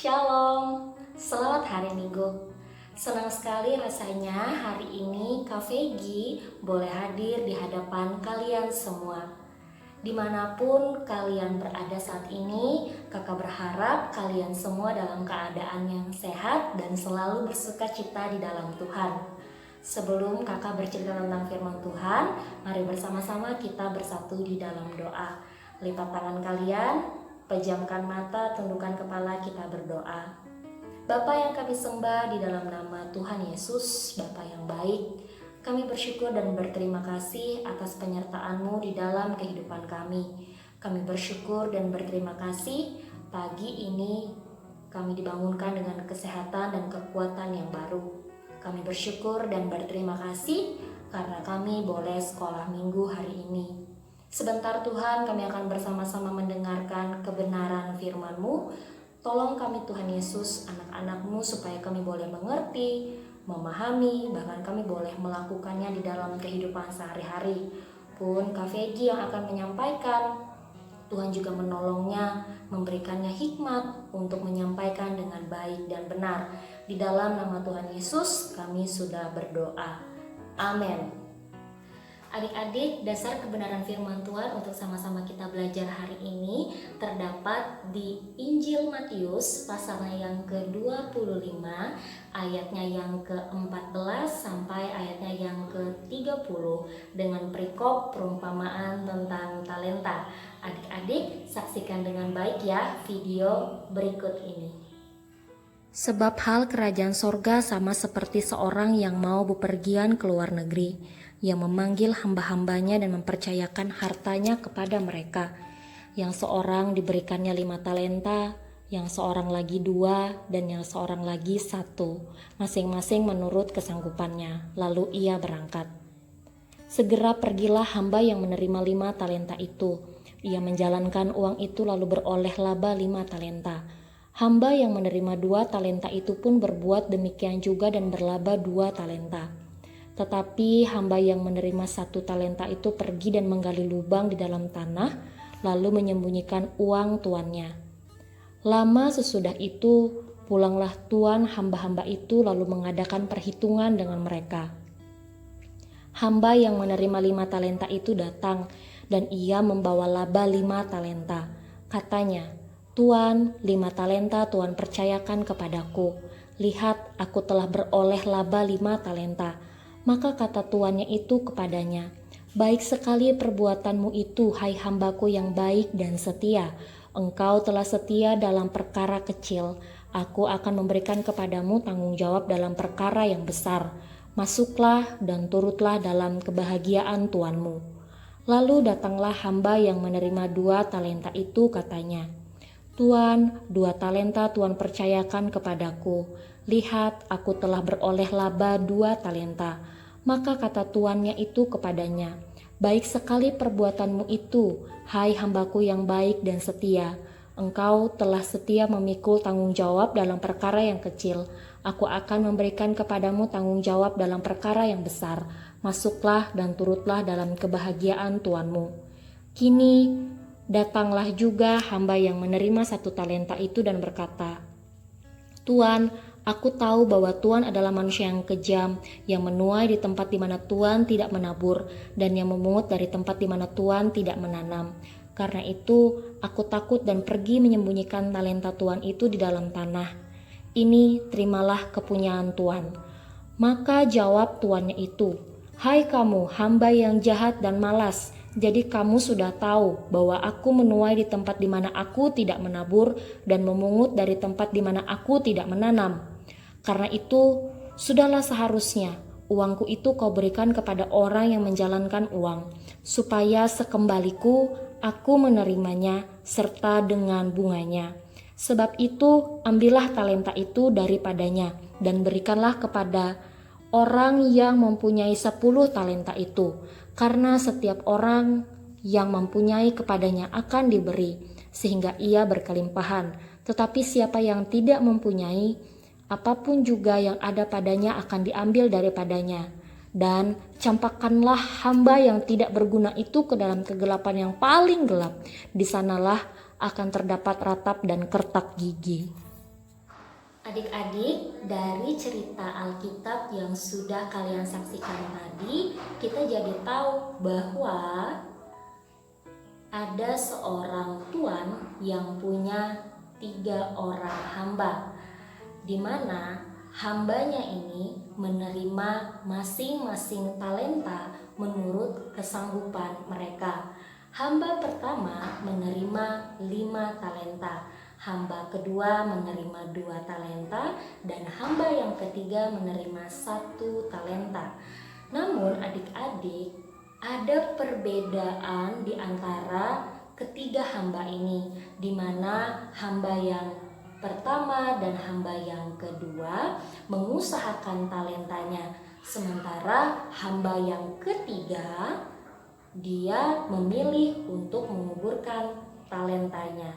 Shalom, selamat hari Minggu. Senang sekali rasanya hari ini Kak Vegi boleh hadir di hadapan kalian semua. Dimanapun kalian berada saat ini, kakak berharap kalian semua dalam keadaan yang sehat dan selalu bersuka cita di dalam Tuhan. Sebelum kakak bercerita tentang firman Tuhan, mari bersama-sama kita bersatu di dalam doa. Lipat tangan kalian, pejamkan mata, tundukkan kepala, kita berdoa. Bapa yang kami sembah di dalam nama Tuhan Yesus, Bapa yang baik, kami bersyukur dan berterima kasih atas penyertaan-Mu di dalam kehidupan kami. Kami bersyukur dan berterima kasih pagi ini kami dibangunkan dengan kesehatan dan kekuatan yang baru. Kami bersyukur dan berterima kasih karena kami boleh sekolah minggu hari ini. Sebentar Tuhan, kami akan bersama-sama mendengarkan kebenaran firman-Mu. Tolong kami Tuhan Yesus, anak-anak-Mu, supaya kami boleh mengerti, memahami, bahkan kami boleh melakukannya di dalam kehidupan sehari-hari. Pun Kak Vegi yang akan menyampaikan, Tuhan juga menolongnya, memberikannya hikmat untuk menyampaikan dengan baik dan benar. Di dalam nama Tuhan Yesus kami sudah berdoa. Amin. Adik-adik, dasar kebenaran firman Tuhan untuk sama-sama kita belajar hari ini terdapat di Injil Matius pasalnya yang ke-25, ayatnya yang ke-14 sampai ayatnya yang ke-30 dengan perikop perumpamaan tentang talenta. Adik-adik, saksikan dengan baik ya video berikut ini. Sebab hal kerajaan sorga sama seperti seorang yang mau bepergian ke luar negeri, yang memanggil hamba-hambanya dan mempercayakan hartanya kepada mereka. Yang seorang diberikannya 5 talenta, yang seorang lagi 2, dan yang seorang lagi 1, masing-masing menurut kesanggupannya. Lalu ia berangkat. Segera pergilah hamba yang menerima 5 talenta itu. Ia menjalankan uang itu lalu beroleh laba 5 talenta. Hamba yang menerima 2 talenta itu pun berbuat demikian juga dan berlaba 2 talenta. Tetapi hamba yang menerima 1 talenta itu pergi dan menggali lubang di dalam tanah, lalu menyembunyikan uang tuannya. Lama sesudah itu, pulanglah tuan hamba-hamba itu lalu mengadakan perhitungan dengan mereka. Hamba yang menerima 5 talenta itu datang, dan ia membawa laba 5 talenta. Katanya, Tuan, 5 talenta Tuan percayakan kepadaku. Lihat, aku telah beroleh laba 5 talenta. Maka kata tuannya itu kepadanya, baik sekali perbuatanmu itu, hai hambaku yang baik dan setia. Engkau telah setia dalam perkara kecil. Aku akan memberikan kepadamu tanggung jawab dalam perkara yang besar. Masuklah dan turutlah dalam kebahagiaan tuanmu. Lalu datanglah hamba yang menerima 2 talenta itu, katanya, Tuan, 2 talenta Tuan percayakan kepadaku. Lihat, aku telah beroleh laba 2 talenta. Maka kata tuannya itu kepadanya, baik sekali perbuatanmu itu, hai hambaku yang baik dan setia. Engkau telah setia memikul tanggung jawab dalam perkara yang kecil. Aku akan memberikan kepadamu tanggung jawab dalam perkara yang besar. Masuklah dan turutlah dalam kebahagiaan tuanmu. Kini datanglah juga hamba yang menerima 1 talenta itu dan berkata, Tuan, aku tahu bahwa Tuan adalah manusia yang kejam, yang menuai di tempat di mana Tuan tidak menabur, dan yang memungut dari tempat di mana Tuan tidak menanam. Karena itu, aku takut dan pergi menyembunyikan talenta Tuan itu di dalam tanah. Ini terimalah kepunyaan Tuan. Maka jawab tuannya itu, hai kamu, hamba yang jahat dan malas, jadi kamu sudah tahu bahwa aku menuai di tempat di mana aku tidak menabur dan memungut dari tempat di mana aku tidak menanam. Karena itu, sudahlah seharusnya uangku itu kau berikan kepada orang yang menjalankan uang, supaya sekembaliku aku menerimanya serta dengan bunganya. Sebab itu, ambillah talenta itu daripadanya dan berikanlah kepada orang yang mempunyai 10 talenta itu. Karena setiap orang yang mempunyai kepadanya akan diberi, sehingga ia berkelimpahan. Tetapi siapa yang tidak mempunyai, apapun juga yang ada padanya akan diambil daripadanya. Dan campakkanlah hamba yang tidak berguna itu ke dalam kegelapan yang paling gelap. Di sanalah akan terdapat ratap dan kertak gigi. Adik-adik, dari cerita Alkitab yang sudah kalian saksikan tadi, kita jadi tahu bahwa ada seorang tuan yang punya 3 orang hamba, di mana hambanya ini menerima masing-masing talenta menurut kesanggupan mereka. Hamba pertama menerima 5 talenta, hamba kedua menerima 2 talenta, dan hamba yang ketiga menerima 1 talenta. Namun adik-adik, ada perbedaan di antara ketiga hamba ini, di mana hamba yang pertama dan hamba yang kedua mengusahakan talentanya, sementara hamba yang ketiga dia memilih untuk menguburkan talentanya.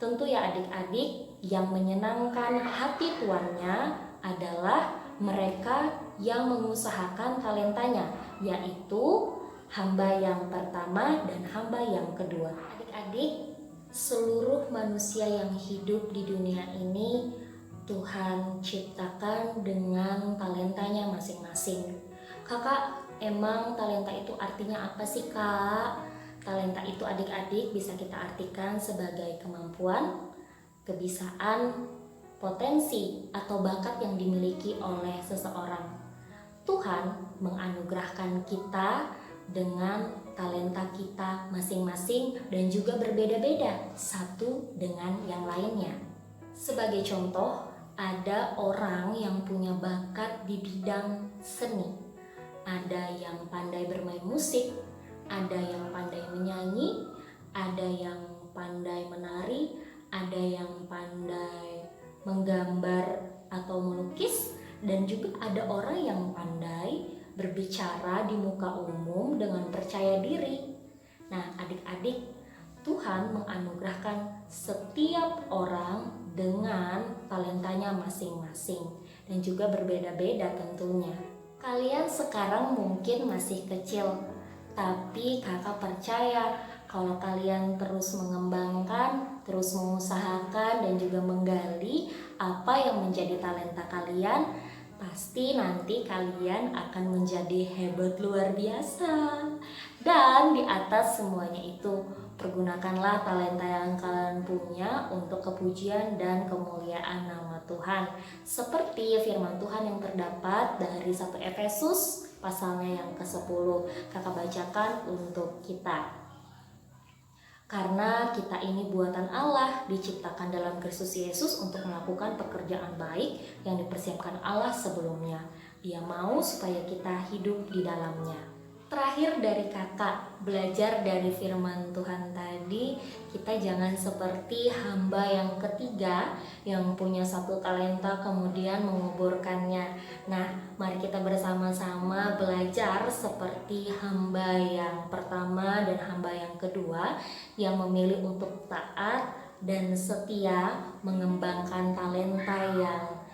Tentu ya adik-adik, yang menyenangkan hati tuannya adalah mereka yang mengusahakan talentanya, yaitu hamba yang pertama dan hamba yang kedua. Adik-adik, seluruh manusia yang hidup di dunia ini Tuhan ciptakan dengan talentanya masing-masing. Kakak, emang talenta itu artinya apa sih, Kak? Talenta itu adik-adik bisa kita artikan sebagai kemampuan, kebisaan, potensi, atau bakat yang dimiliki oleh seseorang. Tuhan menganugerahkan kita dengan talenta kita masing-masing dan juga berbeda-beda satu dengan yang lainnya. Sebagai contoh, ada orang yang punya bakat di bidang seni. Ada yang pandai bermain musik, ada yang pandai menyanyi, ada yang pandai menari, ada yang pandai menggambar atau melukis, dan juga ada orang yang pandai berbicara di muka umum dengan percaya diri. Nah, adik-adik, Tuhan menganugerahkan setiap orang dengan talentanya masing-masing dan juga berbeda-beda tentunya. Kalian sekarang mungkin masih kecil, tapi kakak percaya kalau kalian terus mengembangkan, terus mengusahakan dan juga menggali apa yang menjadi talenta kalian, pasti nanti kalian akan menjadi hebat luar biasa. Dan di atas semuanya itu, pergunakanlah talenta yang kalian punya untuk kepujian dan kemuliaan nama Tuhan. Seperti firman Tuhan yang terdapat dari 1 Efesus pasalnya yang ke-10. Kakak bacakan untuk kita. Karena kita ini buatan Allah, diciptakan dalam Kristus Yesus untuk melakukan pekerjaan baik yang dipersiapkan Allah sebelumnya. Dia mau supaya kita hidup di dalamnya. Terakhir dari kakak, belajar dari firman Tuhan tadi, kita jangan seperti hamba yang ketiga yang punya 1 talenta kemudian menguburkannya. Nah, mari kita bersama-sama belajar seperti hamba yang pertama dan hamba yang kedua yang memilih untuk taat dan setia mengembangkan talenta yang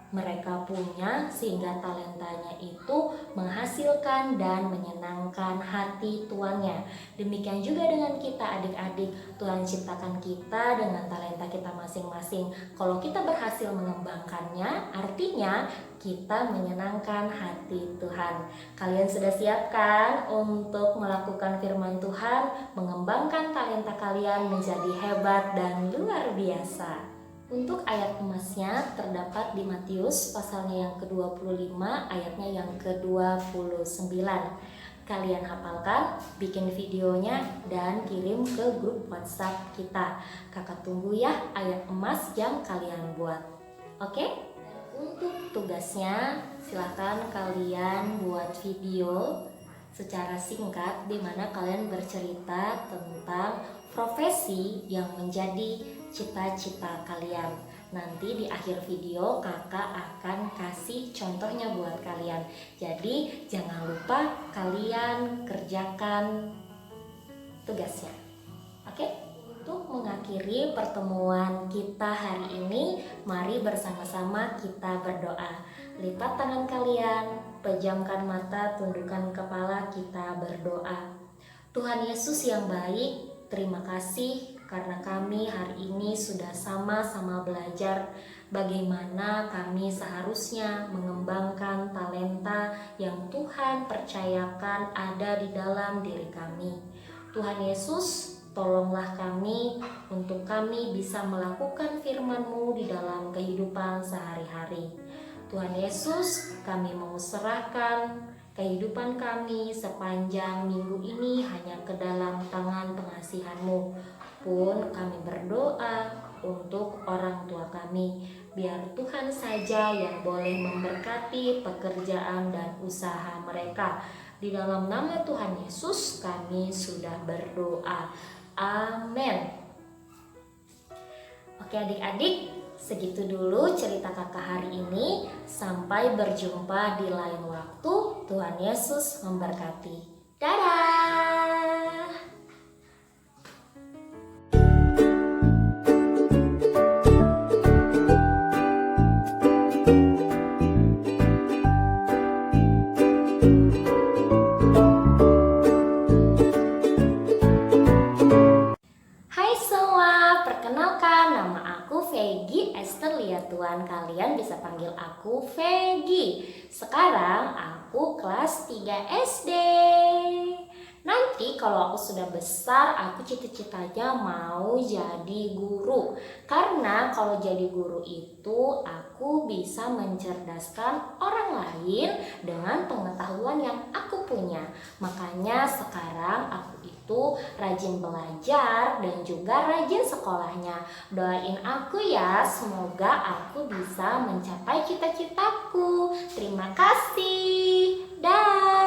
mereka punya, sehingga talentanya itu menghasilkan dan menyenangkan hati tuannya. Demikian juga dengan kita adik-adik, Tuhan ciptakan kita dengan talenta kita masing-masing. Kalau kita berhasil mengembangkannya, artinya kita menyenangkan hati Tuhan. Kalian sudah siap kan untuk melakukan firman Tuhan, mengembangkan talenta kalian menjadi hebat dan luar biasa? Untuk ayat emasnya terdapat di Matius pasalnya yang ke-25, ayatnya yang ke-29. Kalian hafalkan, bikin videonya, dan kirim ke grup WhatsApp kita. Kakak tunggu ya ayat emas yang kalian buat. Oke? Untuk tugasnya, silakan kalian buat video secara singkat di mana kalian bercerita tentang profesi yang menjadi cita-cita kalian. Nanti di akhir video kakak akan kasih contohnya buat kalian. Jadi jangan lupa kalian kerjakan tugasnya. Oke? Untuk mengakhiri pertemuan kita hari ini, mari bersama-sama kita berdoa. Lipat tangan kalian, pejamkan mata, tundukkan kepala, kita berdoa. Tuhan Yesus yang baik, terima kasih karena kami hari ini sudah sama-sama belajar bagaimana kami seharusnya mengembangkan talenta yang Tuhan percayakan ada di dalam diri kami. Tuhan Yesus, tolonglah kami untuk kami bisa melakukan firman-Mu di dalam kehidupan sehari-hari. Tuhan Yesus, kami mau serahkan kehidupan kami sepanjang minggu ini hanya ke dalam tangan pengasihan-Mu. Pun kami berdoa untuk orang tua kami, biar Tuhan saja yang boleh memberkati pekerjaan dan usaha mereka. Di dalam nama Tuhan Yesus kami sudah berdoa. Amin. Oke adik-adik, segitu dulu cerita kakak hari ini. Sampai berjumpa di lain waktu. Tuhan Yesus memberkati. Dadah. Hai semua, perkenalkan nama aku Vegi Esther Liatuan. Kalian bisa panggil aku Vegi. Sekarang aku kelas 3 SD. Nanti kalau aku sudah besar, aku cita-citanya mau jadi guru. Karena kalau jadi guru itu aku bisa mencerdaskan orang lain dengan pengetahuan yang aku punya. Makanya sekarang aku itu rajin belajar dan juga rajin sekolahnya. Doain aku ya, semoga aku bisa mencapai cita-citaku. Terima kasih. Dah.